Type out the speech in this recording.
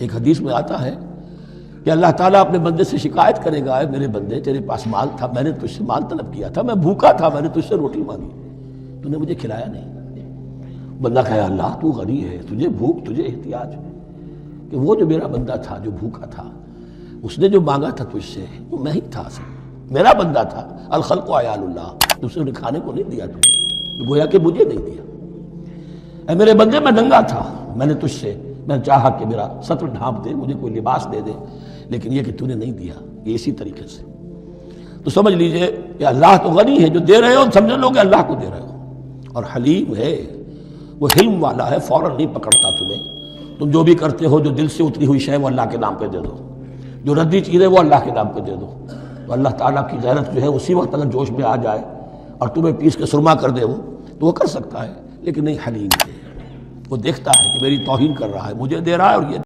ایک حدیث میں آتا ہے کہ اللہ تعالیٰ اپنے بندے سے شکایت کرے گا، اے میرے بندے تیرے پاس مال تھا، میں نے تجھ سے مال طلب کیا تھا، میں بھوکا تھا، میں نے تجھ سے روٹی مانگی، تو نے مجھے کھلایا نہیں۔ بندہ کہے اللہ تو غنی ہے، تجھے بھوک تجھے احتیاج ہے، کہ وہ جو میرا بندہ تھا جو بھوکا تھا اس نے جو مانگا تھا تجھ سے وہ میں ہی تھا، میرا بندہ تھا۔ الخلق عیال اللہ، دوسرے نے کھانے کو نہیں دیا تجھے، گویا کہ مجھے نہیں دیا۔ اے میرے بندے میں ننگا تھا، میں نے تجھ سے میں چاہا کہ میرا سطر ڈھانپ دے، مجھے کوئی لباس دے دے، لیکن یہ کہ تو نے نہیں دیا۔ یہ اسی طریقے سے تو سمجھ لیجئے کہ اللہ تو غنی ہے، جو دے رہے ہو سمجھ لو کہ اللہ کو دے رہے ہو، اور حلیم ہے، وہ حلم والا ہے، فوراً نہیں پکڑتا تمہیں۔ تم جو بھی کرتے ہو جو دل سے اتری ہوئی شے وہ اللہ کے نام پہ دے دو، جو ردی چیز ہے وہ اللہ کے نام پہ دے دو، تو اللہ تعالیٰ کی غیرت جو ہے اسی وقت اگر جوش میں آ جائے اور تمہیں پیس کے سرما کر دے وہ، تو وہ کر سکتا ہے، لیکن نہیں، حلیم ہے، وہ دیکھتا ہے کہ میری توہین کر رہا ہے، مجھے دے رہا ہے اور یہ